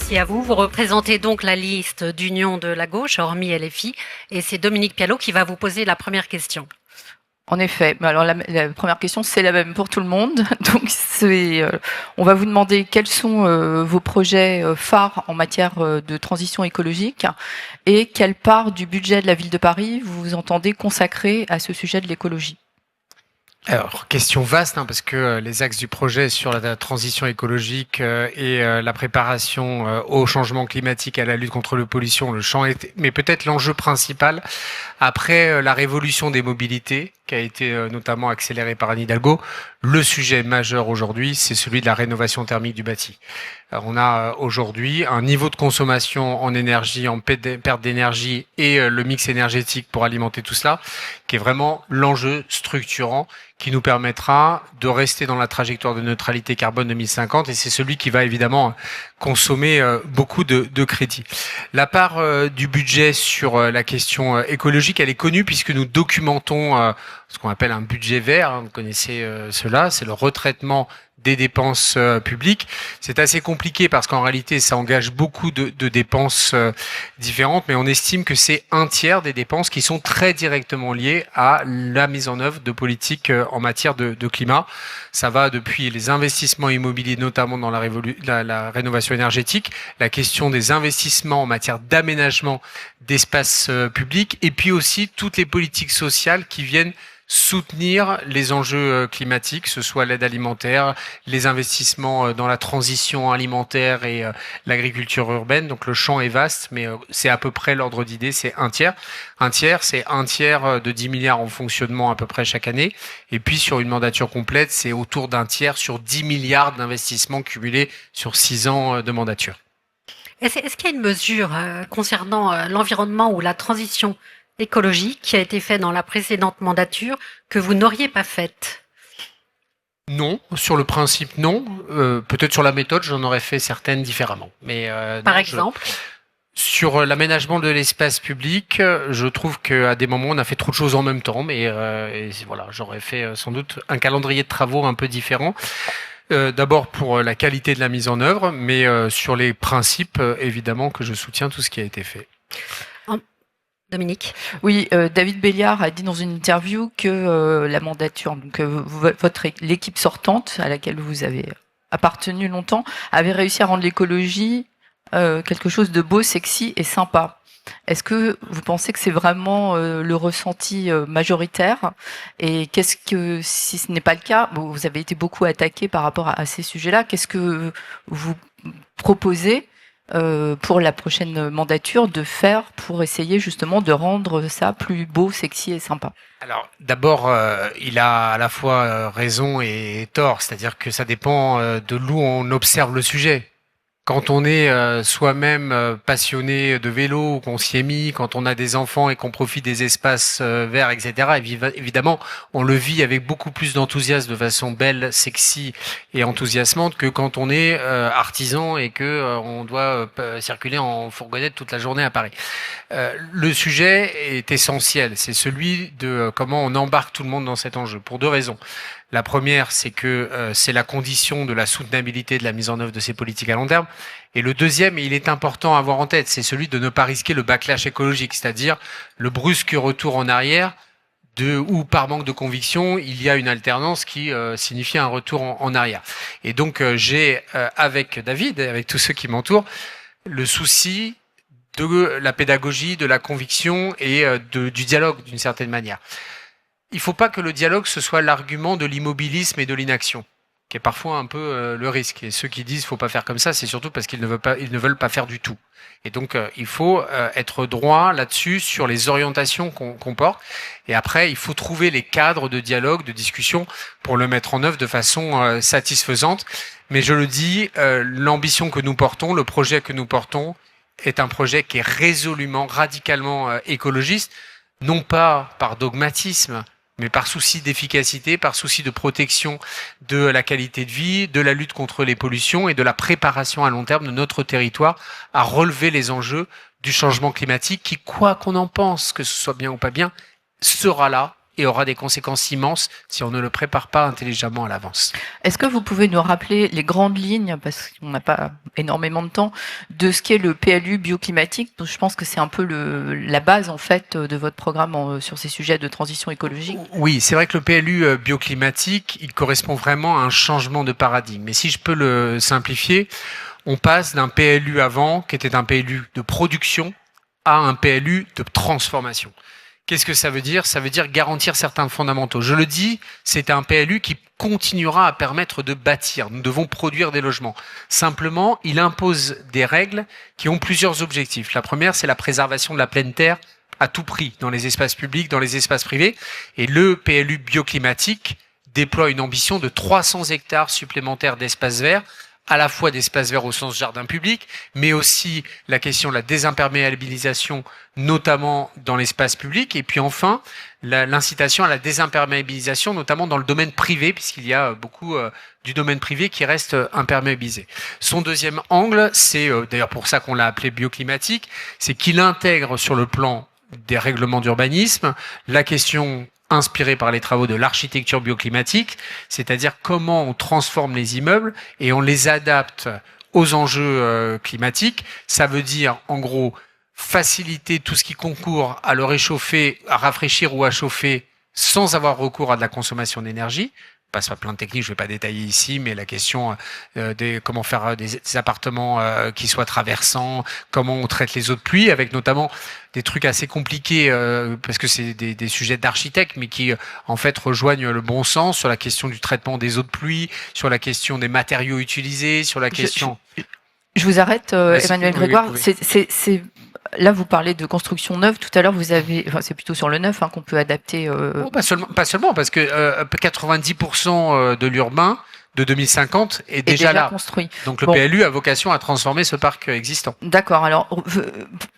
Merci à vous. Vous représentez donc la liste d'Union de la gauche, hormis LFI, et c'est Dominique Pialot qui va vous poser la première question. En effet. Alors la première question, c'est la même pour tout le monde. Donc on va vous demander quels sont vos projets phares en matière de transition écologique et quelle part du budget de la ville de Paris vous entendez consacrer à ce sujet de l'écologie. Alors, question vaste, parce que les axes du projet sur la transition écologique et la préparation au changement climatique, à la lutte contre la pollution, le champ est... Mais peut-être l'enjeu principal, après la révolution des mobilités, qui a été notamment accélérée par Anne Hidalgo, le sujet majeur aujourd'hui, c'est celui de la rénovation thermique du bâti. Alors, on a aujourd'hui un niveau de consommation en énergie, en perte d'énergie et le mix énergétique pour alimenter tout cela, qui est vraiment l'enjeu structurant qui nous permettra de rester dans la trajectoire de neutralité carbone 2050 et c'est celui qui va évidemment consommer beaucoup de crédits. La part du budget sur la question écologique, elle est connue puisque nous documentons ce qu'on appelle un budget vert, vous connaissez cela, c'est le retraitement des dépenses publiques. C'est assez compliqué parce qu'en réalité, ça engage beaucoup de dépenses différentes, mais on estime que c'est un tiers des dépenses qui sont très directement liées à la mise en œuvre de politiques en matière de climat. Ça va depuis les investissements immobiliers, notamment dans la rénovation énergétique, la question des investissements en matière d'aménagement d'espaces publics, et puis aussi toutes les politiques sociales qui viennent soutenir les enjeux climatiques, que ce soit l'aide alimentaire, les investissements dans la transition alimentaire et l'agriculture urbaine. Donc le champ est vaste, mais c'est à peu près l'ordre d'idée, c'est un tiers. Un tiers, c'est un tiers de 10 milliards en fonctionnement à peu près chaque année. Et puis sur une mandature complète, c'est autour d'un tiers sur 10 milliards d'investissements cumulés sur 6 ans de mandature. Est-ce qu'il y a une mesure concernant l'environnement ou la transition écologique qui a été fait dans la précédente mandature que vous n'auriez pas faite? Non, sur le principe non. Peut-être sur la méthode, j'en aurais fait certaines différemment. Mais par exemple sur l'aménagement de l'espace public, je trouve qu'à des moments on a fait trop de choses en même temps. Mais et voilà, j'aurais fait sans doute un calendrier de travaux un peu différent. D'abord pour la qualité de la mise en œuvre, mais sur les principes, évidemment que je soutiens tout ce qui a été fait. Dominique. Oui, David Béliard a dit dans une interview que la mandature, donc l'équipe sortante à laquelle vous avez appartenu longtemps, avait réussi à rendre l'écologie quelque chose de beau, sexy et sympa. Est-ce que vous pensez que c'est vraiment le ressenti majoritaire? Et qu'est-ce que, si ce n'est pas le cas, vous avez été beaucoup attaqué par rapport à ces sujets-là, qu'est-ce que vous proposez pour la prochaine mandature de faire pour essayer justement de rendre ça plus beau, sexy et sympa? Alors d'abord, il a à la fois raison et tort, c'est-à-dire que ça dépend de l'où on observe le sujet. Quand on est soi-même passionné de vélo, ou qu'on s'y est mis, quand on a des enfants et qu'on profite des espaces verts, etc., évidemment, on le vit avec beaucoup plus d'enthousiasme, de façon belle, sexy et enthousiasmante que quand on est artisan et que on doit circuler en fourgonnette toute la journée à Paris. Le sujet est essentiel, c'est celui de comment on embarque tout le monde dans cet enjeu, pour deux raisons. La première, c'est que c'est la condition de la soutenabilité de la mise en œuvre de ces politiques à long terme. Et le deuxième, et il est important à avoir en tête, c'est celui de ne pas risquer le backlash écologique, c'est-à-dire le brusque retour en arrière où par manque de conviction, il y a une alternance qui signifie un retour en arrière. Et donc j'ai, avec David et avec tous ceux qui m'entourent, le souci de la pédagogie, de la conviction et du dialogue d'une certaine manière. Il ne faut pas que le dialogue, ce soit l'argument de l'immobilisme et de l'inaction, qui est parfois un peu le risque. Et ceux qui disent qu'il ne faut pas faire comme ça, c'est surtout parce qu'ils ne veulent pas faire du tout. Et donc, il faut être droit là-dessus, sur les orientations qu'on porte. Et après, il faut trouver les cadres de dialogue, de discussion, pour le mettre en œuvre de façon satisfaisante. Mais je le dis, l'ambition que nous portons, le projet que nous portons, est un projet qui est résolument, radicalement écologiste, non pas par dogmatisme, mais par souci d'efficacité, par souci de protection de la qualité de vie, de la lutte contre les pollutions et de la préparation à long terme de notre territoire à relever les enjeux du changement climatique qui, quoi qu'on en pense, que ce soit bien ou pas bien, sera là et aura des conséquences immenses si on ne le prépare pas intelligemment à l'avance. Est-ce que vous pouvez nous rappeler les grandes lignes, parce qu'on n'a pas énormément de temps, de ce qu'est le PLU bioclimatique? Je pense que c'est un peu la base en fait de votre programme sur ces sujets de transition écologique. Oui, c'est vrai que le PLU bioclimatique, il correspond vraiment à un changement de paradigme. Mais si je peux le simplifier, on passe d'un PLU avant, qui était un PLU de production, à un PLU de transformation. Qu'est-ce que ça veut dire? Ça veut dire garantir certains fondamentaux. Je le dis, c'est un PLU qui continuera à permettre de bâtir. Nous devons produire des logements. Simplement, il impose des règles qui ont plusieurs objectifs. La première, c'est la préservation de la pleine terre à tout prix, dans les espaces publics, dans les espaces privés. Et le PLU bioclimatique déploie une ambition de 300 hectares supplémentaires d'espaces verts, à la fois d'espaces verts au sens jardin public, mais aussi la question de la désimperméabilisation, notamment dans l'espace public, et puis enfin, l'incitation à la désimperméabilisation, notamment dans le domaine privé, puisqu'il y a beaucoup du domaine privé qui reste imperméabilisé. Son deuxième angle, c'est d'ailleurs pour ça qu'on l'a appelé bioclimatique, c'est qu'il intègre sur le plan des règlements d'urbanisme la question inspiré par les travaux de l'architecture bioclimatique, c'est-à-dire comment on transforme les immeubles et on les adapte aux enjeux climatiques. Ça veut dire, en gros, faciliter tout ce qui concourt à le réchauffer, à rafraîchir ou à chauffer sans avoir recours à de la consommation d'énergie. Passe par plein de techniques, je ne vais pas détailler ici, mais la question des comment faire des appartements qui soient traversants, comment on traite les eaux de pluie, avec notamment des trucs assez compliqués parce que c'est des sujets d'architectes, mais qui en fait rejoignent le bon sens sur la question du traitement des eaux de pluie, sur la question des matériaux utilisés, sur la question. Je vous arrête, Emmanuel Grégoire. Oui. Là, vous parlez de construction neuve. Tout à l'heure, vous avez, enfin, c'est plutôt sur le neuf qu'on peut adapter. Oh, pas seulement, parce que 90% de l'urbain de 2050 est déjà là. Construit. Donc le PLU a vocation à transformer ce parc existant. D'accord. Alors,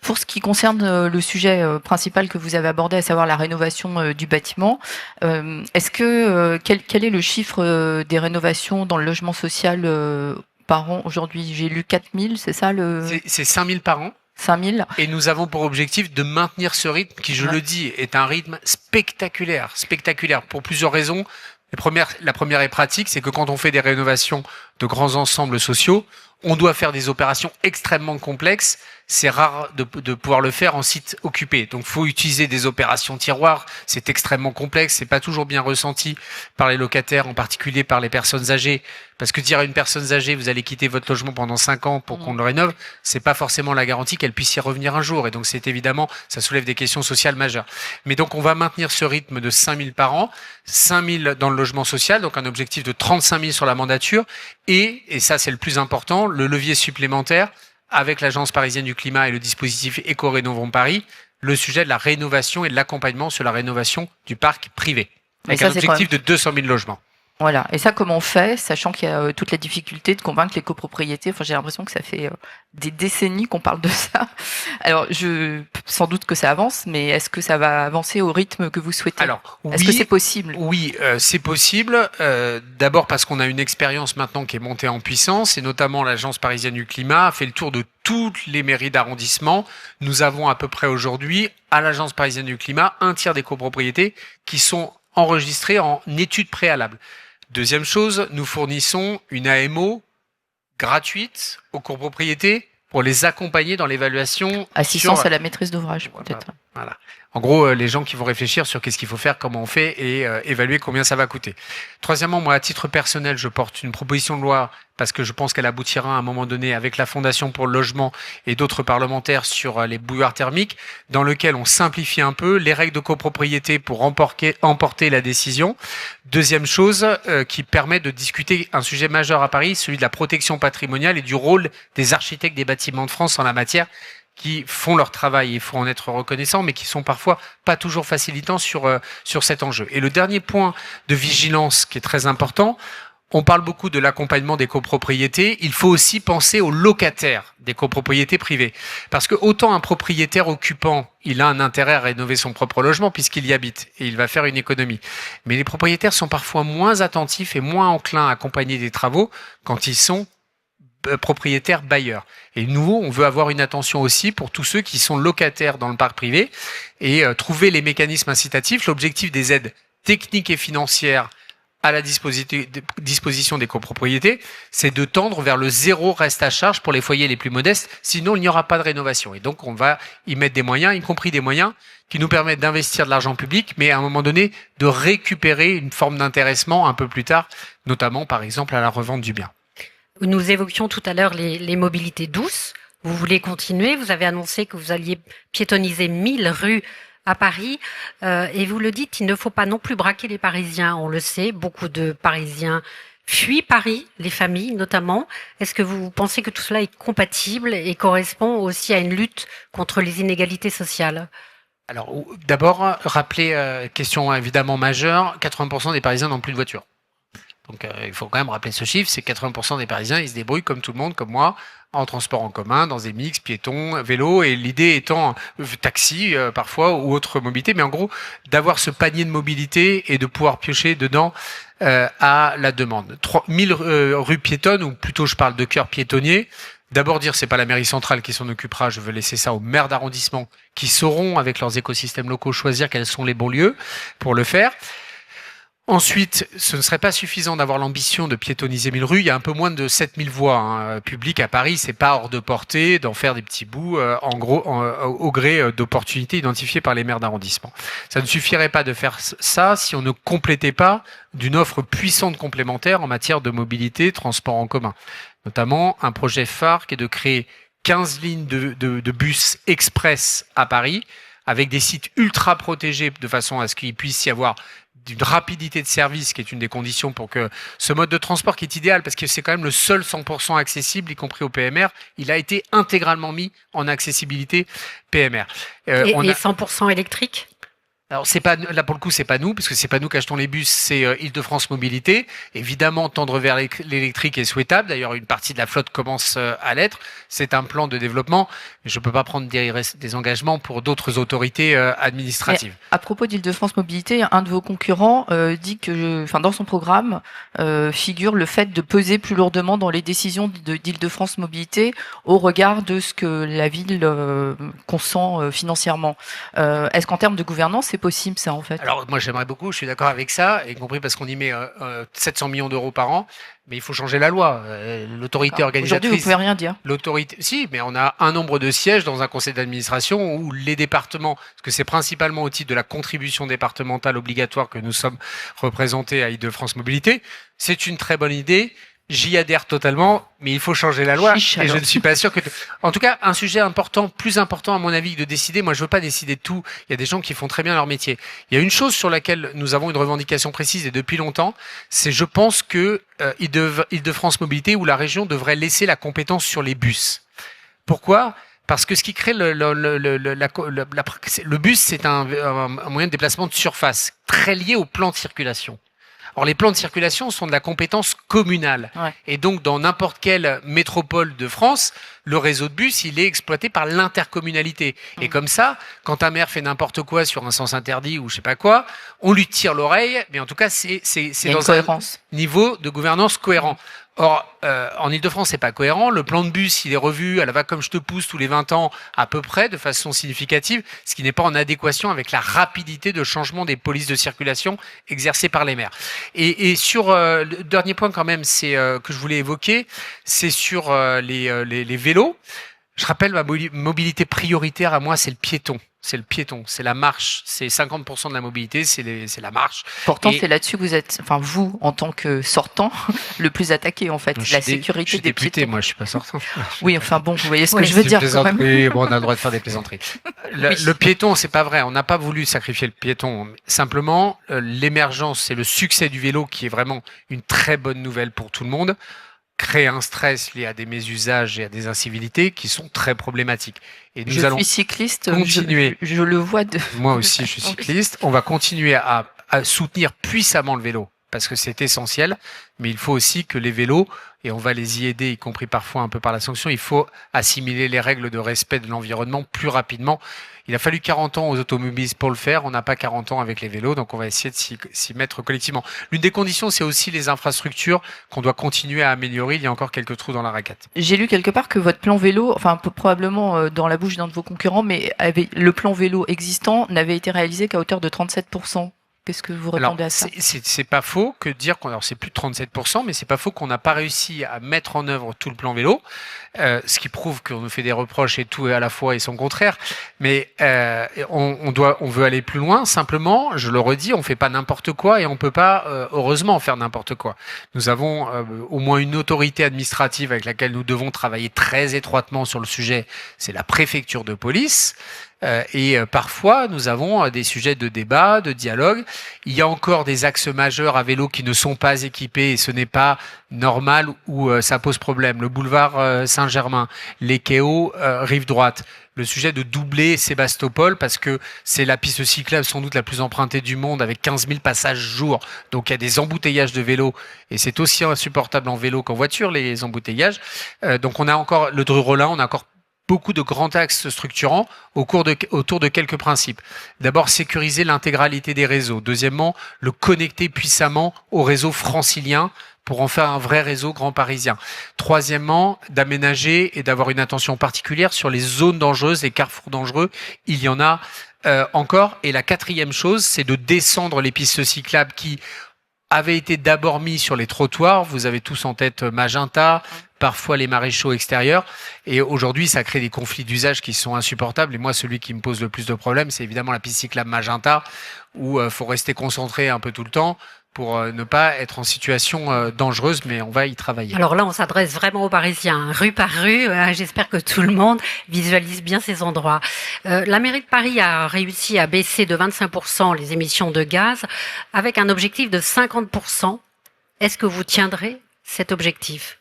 pour ce qui concerne le sujet principal que vous avez abordé, à savoir la rénovation du bâtiment, est-ce que quel est le chiffre des rénovations dans le logement social par an aujourd'hui? J'ai lu 4000, c'est ça C'est 5000 par an. 5000. Et nous avons pour objectif de maintenir ce rythme qui, je le dis, est un rythme spectaculaire pour plusieurs raisons. La première est pratique, c'est que quand on fait des rénovations de grands ensembles sociaux, on doit faire des opérations extrêmement complexes. C'est rare de pouvoir le faire en site occupé. Donc, faut utiliser des opérations tiroirs. C'est extrêmement complexe. C'est pas toujours bien ressenti par les locataires, en particulier par les personnes âgées. Parce que dire à une personne âgée, vous allez quitter votre logement pendant 5 ans pour qu'on le rénove, c'est pas forcément la garantie qu'elle puisse y revenir un jour. Et donc, c'est évidemment, ça soulève des questions sociales majeures. Mais donc, on va maintenir ce rythme de 5000 par an, 5000 dans le logement social, donc un objectif de 35 000 sur la mandature. Et ça, c'est le plus important, le levier supplémentaire, avec l'Agence parisienne du climat et le dispositif Éco-Rénovons Paris, le sujet de la rénovation et de l'accompagnement sur la rénovation du parc privé. Avec un objectif de 200 000 logements. Voilà. Et ça, comment on fait, sachant qu'il y a toute la difficulté de convaincre les copropriétés. Enfin, j'ai l'impression que ça fait des décennies qu'on parle de ça. Alors, sans doute que ça avance, mais est-ce que ça va avancer au rythme que vous souhaitez? Alors, oui, est-ce que c'est possible? Oui, c'est possible. D'abord parce qu'on a une expérience maintenant qui est montée en puissance, et notamment l'Agence parisienne du climat a fait le tour de toutes les mairies d'arrondissement. Nous avons à peu près aujourd'hui, à l'Agence parisienne du climat, un tiers des copropriétés qui sont enregistrées en études préalables. Deuxième chose, nous fournissons une AMO gratuite aux copropriétés pour les accompagner dans l'évaluation. Assistance à la maîtrise d'ouvrage, peut-être. Voilà. En gros, les gens qui vont réfléchir sur qu'est-ce qu'il faut faire, comment on fait et évaluer combien ça va coûter. Troisièmement, moi, à titre personnel, je porte une proposition de loi parce que je pense qu'elle aboutira à un moment donné avec la Fondation pour le logement et d'autres parlementaires sur les bouilloires thermiques, dans lequel on simplifie un peu les règles de copropriété pour emporter la décision. Deuxième chose qui permet de discuter un sujet majeur à Paris, celui de la protection patrimoniale et du rôle des architectes des bâtiments de France en la matière, qui font leur travail, il faut en être reconnaissant, mais qui sont parfois pas toujours facilitants sur cet enjeu. Et le dernier point de vigilance qui est très important, on parle beaucoup de l'accompagnement des copropriétés, il faut aussi penser aux locataires des copropriétés privées. Parce que autant un propriétaire occupant, il a un intérêt à rénover son propre logement puisqu'il y habite et il va faire une économie. Mais les propriétaires sont parfois moins attentifs et moins enclins à accompagner des travaux quand ils sont propriétaires bailleurs. Et nous, on veut avoir une attention aussi pour tous ceux qui sont locataires dans le parc privé et trouver les mécanismes incitatifs. L'objectif des aides techniques et financières à la disposition des copropriétés, c'est de tendre vers le zéro reste à charge pour les foyers les plus modestes, sinon il n'y aura pas de rénovation. Et donc on va y mettre des moyens, y compris des moyens qui nous permettent d'investir de l'argent public, mais à un moment donné de récupérer une forme d'intéressement un peu plus tard, notamment par exemple à la revente du bien. Nous évoquions tout à l'heure les mobilités douces. Vous voulez continuer, vous avez annoncé que vous alliez piétoniser 1000 rues à Paris, et vous le dites, il ne faut pas non plus braquer les Parisiens, on le sait, beaucoup de Parisiens fuient Paris, les familles notamment. Est-ce que vous pensez que tout cela est compatible et correspond aussi à une lutte contre les inégalités sociales ? Alors d'abord, rappeler, question évidemment majeure, 80% des Parisiens n'ont plus de voiture. Donc il faut quand même rappeler ce chiffre, c'est 80% des Parisiens, ils se débrouillent comme tout le monde, comme moi, en transport en commun, dans des mix, piétons, vélos, et l'idée étant taxi parfois ou autre mobilité, mais en gros d'avoir ce panier de mobilité et de pouvoir piocher dedans à la demande. 3000 rues piétonnes, ou plutôt je parle de cœur piétonnier. D'abord dire c'est pas la mairie centrale qui s'en occupera, je veux laisser ça aux maires d'arrondissement qui sauront avec leurs écosystèmes locaux choisir quels sont les bons lieux pour le faire. Ensuite, ce ne serait pas suffisant d'avoir l'ambition de piétoniser 1000 rues. Il y a un peu moins de 7000 voies publiques à Paris. C'est pas hors de portée d'en faire des petits bouts au gré d'opportunités identifiées par les maires d'arrondissement. Ça ne suffirait pas de faire ça si on ne complétait pas d'une offre puissante complémentaire en matière de mobilité, transport en commun. Notamment un projet phare qui est de créer 15 lignes de bus express à Paris avec des sites ultra protégés de façon à ce qu'il puisse y avoir d'une rapidité de service qui est une des conditions pour que ce mode de transport qui est idéal parce que c'est quand même le seul 100% accessible, y compris au PMR, il a été intégralement mis en accessibilité PMR. Et 100% électrique ? Alors c'est pas là pour le coup c'est pas nous parce que c'est pas nous qui achetons les bus, c'est Île-de-France Mobilité. Évidemment tendre vers l'électrique est souhaitable. D'ailleurs une partie de la flotte commence à l'être. C'est un plan de développement. Je peux pas prendre des engagements pour d'autres autorités administratives. Et à propos d'Île-de-France Mobilité, un de vos concurrents dit que, dans son programme figure le fait de peser plus lourdement dans les décisions d'Île-de-France Mobilité au regard de ce que la ville consent financièrement. Est-ce qu'en termes de gouvernance c'est possible ça en fait? Alors moi j'aimerais beaucoup, je suis d'accord avec ça, y compris parce qu'on y met 700 millions d'euros par an, mais il faut changer la loi. L'autorité organisatrice... Aujourd'hui vous pouvez rien dire. Si, mais on a un nombre de sièges dans un conseil d'administration où les départements, parce que c'est principalement au titre de la contribution départementale obligatoire que nous sommes représentés à Île-de-France Mobilité, c'est une très bonne idée. J'y adhère totalement, mais il faut changer la loi. Chiche, et je ne suis pas sûr que... En tout cas, un sujet important, plus important à mon avis que de décider. Moi, je veux pas décider de tout. Il y a des gens qui font très bien leur métier. Il y a une chose sur laquelle nous avons une revendication précise et depuis longtemps, c'est je pense que Île-de-France Mobilité ou la région devrait laisser la compétence sur les bus. Pourquoi ? Parce que ce qui crée le bus, c'est un moyen de déplacement de surface, très lié au plan de circulation. Or, les plans de circulation sont de la compétence communale. Ouais. Et donc, dans n'importe quelle métropole de France, le réseau de bus, il est exploité par l'intercommunalité. Et comme ça, quand un maire fait n'importe quoi sur un sens interdit ou je sais pas quoi, on lui tire l'oreille, mais en tout cas, c'est dans un niveau de gouvernance cohérent. Or, en Ile-de-France, c'est pas cohérent. Le plan de bus, il est revu à la va comme je te pousse tous les 20 ans, à peu près, de façon significative, ce qui n'est pas en adéquation avec la rapidité de changement des polices de circulation exercées par les maires. Et sur le dernier point quand même, c'est que je voulais évoquer, c'est sur les vélos. Je rappelle ma mobilité prioritaire à moi, c'est le piéton. C'est le piéton, c'est la marche, c'est 50% de la mobilité, c'est la marche. Pourtant, c'est là-dessus que vous êtes, vous, en tant que sortant, le plus attaqué, en fait. La sécurité des piétons. Moi, je suis pas sortant. Oui, vous voyez ce que je veux dire, quand même. Oui, bon, on a le droit de faire des plaisanteries. Le piéton, c'est pas vrai. On n'a pas voulu sacrifier le piéton. Simplement, l'émergence et le succès du vélo, qui est vraiment une très bonne nouvelle pour tout le monde, crée un stress lié à des mésusages et à des incivilités qui sont très problématiques. Et nous allons suis cycliste, continuer. Je le vois Moi aussi, je suis cycliste. On va continuer à soutenir puissamment le vélo parce que c'est essentiel, mais il faut aussi que les vélos, et on va les y aider, y compris parfois un peu par la sanction, il faut assimiler les règles de respect de l'environnement plus rapidement. Il a fallu 40 ans aux automobilistes pour le faire, on n'a pas 40 ans avec les vélos, donc on va essayer de s'y mettre collectivement. L'une des conditions, c'est aussi les infrastructures qu'on doit continuer à améliorer, il y a encore quelques trous dans la raquette. J'ai lu quelque part que votre plan vélo, enfin probablement dans la bouche d'un de vos concurrents, mais le plan vélo existant n'avait été réalisé qu'à hauteur de 37%. Qu'est-ce que vous répondez à ça? C'est pas faux que dire qu'on, alors c'est plus de 37%, mais c'est pas faux qu'on n'a pas réussi à mettre en œuvre tout le plan vélo, ce qui prouve qu'on nous fait des reproches et tout à la fois et son contraire. Mais on veut aller plus loin. Simplement, je le redis, on fait pas n'importe quoi et on peut pas heureusement faire n'importe quoi. Nous avons au moins une autorité administrative avec laquelle nous devons travailler très étroitement sur le sujet. C'est la préfecture de police. Et parfois, nous avons des sujets de débat, de dialogue. Il y a encore des axes majeurs à vélo qui ne sont pas équipés et ce n'est pas normal ou ça pose problème. Le boulevard Saint-Germain, les Kéos, rive droite. Le sujet de doubler Sébastopol parce que c'est la piste cyclable sans doute la plus empruntée du monde avec 15 000 passages jour. Donc il y a des embouteillages de vélos et c'est aussi insupportable en vélo qu'en voiture les embouteillages. Donc on a encore le Dru-Rollin, on a encore beaucoup de grands axes structurants autour de quelques principes. D'abord, sécuriser l'intégralité des réseaux. Deuxièmement, le connecter puissamment au réseau francilien pour en faire un vrai réseau grand parisien. Troisièmement, d'aménager et d'avoir une attention particulière sur les zones dangereuses, les carrefours dangereux. Il y en a encore. Et la quatrième chose, c'est de descendre les pistes cyclables qui avaient été d'abord mis sur les trottoirs. Vous avez tous en tête Magenta, parfois les maréchaux extérieurs. Et aujourd'hui, ça crée des conflits d'usage qui sont insupportables. Et moi, celui qui me pose le plus de problèmes, c'est évidemment la piste cyclable Magenta, où faut rester concentré un peu tout le temps pour ne pas être en situation dangereuse, mais on va y travailler. Alors là, on s'adresse vraiment aux Parisiens, rue par rue. J'espère que tout le monde visualise bien ces endroits. La mairie de Paris a réussi à baisser de 25% les émissions de gaz avec un objectif de 50%. Est-ce que vous tiendrez cet objectif ?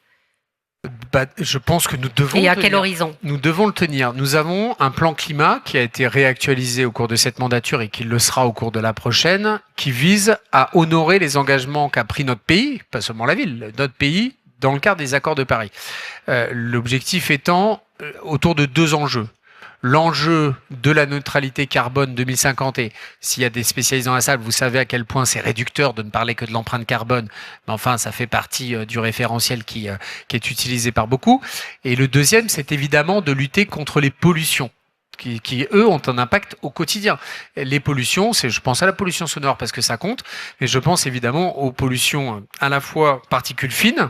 Je pense que nous devons. Et à quel horizon ? Nous devons le tenir. Nous avons un plan climat qui a été réactualisé au cours de cette mandature et qui le sera au cours de la prochaine, qui vise à honorer les engagements qu'a pris notre pays, pas seulement la ville, notre pays, dans le cadre des accords de Paris. L'objectif étant autour de deux enjeux. L'enjeu de la neutralité carbone 2050, et s'il y a des spécialistes dans la salle, vous savez à quel point c'est réducteur de ne parler que de l'empreinte carbone, mais enfin ça fait partie du référentiel qui est utilisé par beaucoup. Et le deuxième, c'est évidemment de lutter contre les pollutions. Qui, eux, ont un impact au quotidien. Les pollutions, je pense à la pollution sonore parce que ça compte, mais je pense évidemment aux pollutions à la fois particules fines,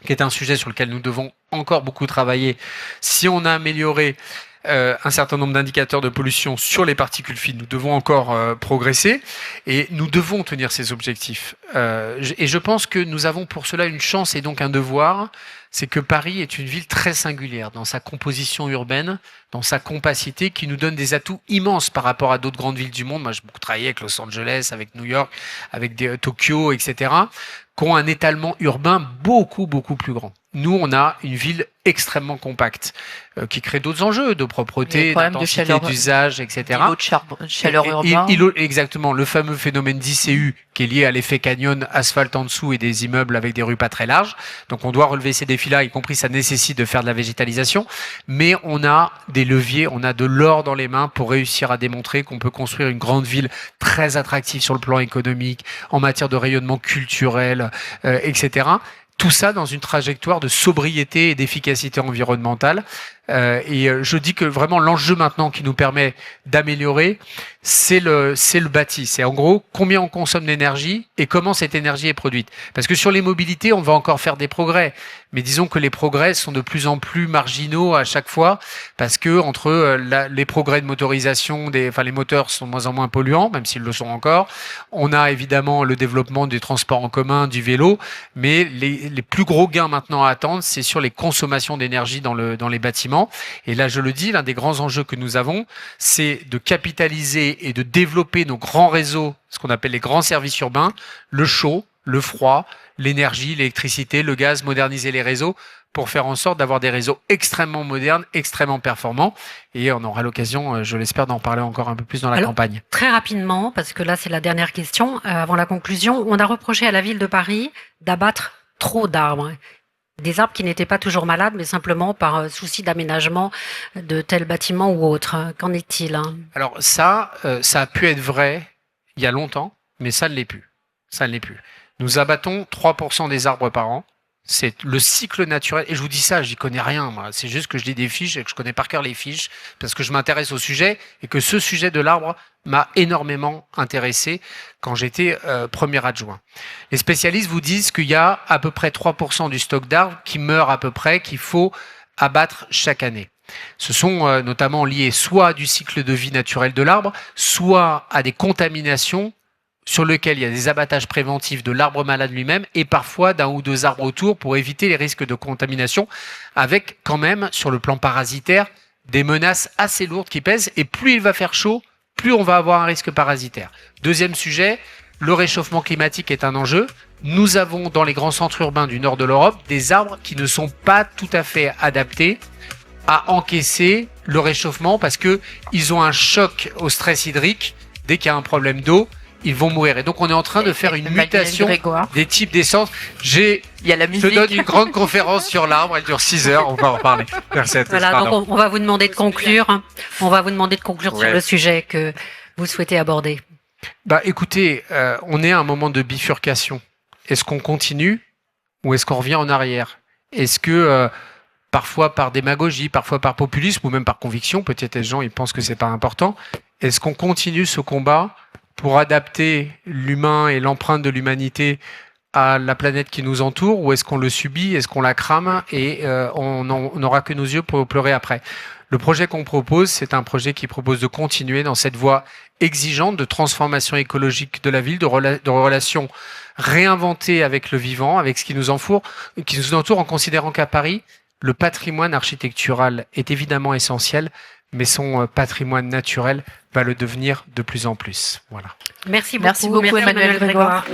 qui est un sujet sur lequel nous devons encore beaucoup travailler. Si on a amélioré un certain nombre d'indicateurs de pollution sur les particules fines, nous devons encore progresser et nous devons tenir ces objectifs. Et je pense que nous avons pour cela une chance et donc un devoir, c'est que Paris est une ville très singulière dans sa composition urbaine, dans sa compacité, qui nous donne des atouts immenses par rapport à d'autres grandes villes du monde. Moi, j'ai beaucoup travaillé avec Los Angeles, avec New York, avec Tokyo, etc., qui ont un étalement urbain beaucoup, beaucoup plus grand. Nous, on a une ville extrêmement compacte, qui crée d'autres enjeux de propreté, d'intensité d'usage, etc. Îlot de chaleur urbain. Exactement, le fameux phénomène d'ICU qui est lié à l'effet canyon, asphalte en dessous et des immeubles avec des rues pas très larges. Donc on doit relever ces défis-là, y compris ça nécessite de faire de la végétalisation. Mais on a des leviers, on a de l'or dans les mains pour réussir à démontrer qu'on peut construire une grande ville très attractive sur le plan économique, en matière de rayonnement culturel, etc. Tout ça dans une trajectoire de sobriété et d'efficacité environnementale. Et je dis que vraiment l'enjeu maintenant qui nous permet d'améliorer, c'est le bâti. C'est en gros combien on consomme d'énergie et comment cette énergie est produite. Parce que sur les mobilités, on va encore faire des progrès. Mais disons que les progrès sont de plus en plus marginaux à chaque fois parce que entre les progrès de motorisation, les moteurs sont de moins en moins polluants, même s'ils le sont encore. On a évidemment le développement des transports en commun, du vélo, mais les plus gros gains maintenant à attendre, c'est sur les consommations d'énergie dans les bâtiments. Et là, je le dis, l'un des grands enjeux que nous avons, c'est de capitaliser et de développer nos grands réseaux, ce qu'on appelle les grands services urbains, le chaud, le froid, l'énergie, l'électricité, le gaz, moderniser les réseaux pour faire en sorte d'avoir des réseaux extrêmement modernes, extrêmement performants. Et on aura l'occasion, je l'espère, d'en parler encore un peu plus dans la campagne. Très rapidement, parce que là c'est la dernière question, avant la conclusion, on a reproché à la ville de Paris d'abattre trop d'arbres. Des arbres qui n'étaient pas toujours malades, mais simplement par souci d'aménagement de tels bâtiments ou autres. Qu'en est-il ? Alors ça a pu être vrai il y a longtemps, mais ça ne l'est plus. Ça ne l'est plus. Nous abattons 3% des arbres par an. C'est le cycle naturel. Et je vous dis ça, j'y connais rien, moi. C'est juste que je lis des fiches et que je connais par cœur les fiches parce que je m'intéresse au sujet et que ce sujet de l'arbre m'a énormément intéressé quand j'étais premier adjoint. Les spécialistes vous disent qu'il y a à peu près 3% du stock d'arbres qui meurt à peu près, qu'il faut abattre chaque année. Ce sont notamment liés soit du cycle de vie naturel de l'arbre, soit à des contaminations sur lequel il y a des abattages préventifs de l'arbre malade lui-même et parfois d'un ou deux arbres autour pour éviter les risques de contamination, avec quand même, sur le plan parasitaire, des menaces assez lourdes qui pèsent. Et plus il va faire chaud, plus on va avoir un risque parasitaire. Deuxième sujet, le réchauffement climatique est un enjeu. Nous avons dans les grands centres urbains du nord de l'Europe des arbres qui ne sont pas tout à fait adaptés à encaisser le réchauffement parce que ils ont un choc au stress hydrique. Dès qu'il y a un problème d'eau, ils vont mourir. Et donc, on est en train de faire une mutation des types d'essences. Je te donne une grande conférence sur l'arbre. Elle dure 6 heures. On va en parler. Merci à tous. Voilà, donc on va vous demander de conclure. On va vous demander de conclure sur le sujet que vous souhaitez aborder. Écoutez, on est à un moment de bifurcation. Est-ce qu'on continue ou est-ce qu'on revient en arrière ? Est-ce que parfois par démagogie, parfois par populisme ou même par conviction, peut-être les gens ils pensent que c'est pas important, est-ce qu'on continue ce combat pour adapter l'humain et l'empreinte de l'humanité à la planète qui nous entoure, ou est-ce qu'on le subit, est-ce qu'on la crame et on n'aura que nos yeux pour pleurer après ? Le projet qu'on propose, c'est un projet qui propose de continuer dans cette voie exigeante de transformation écologique de la ville, de relations réinventées avec le vivant, avec ce qui nous entoure, en considérant qu'à Paris, le patrimoine architectural est évidemment essentiel, mais son patrimoine naturel va le devenir de plus en plus. Voilà. Merci beaucoup, Merci beaucoup Emmanuelle Grégoire.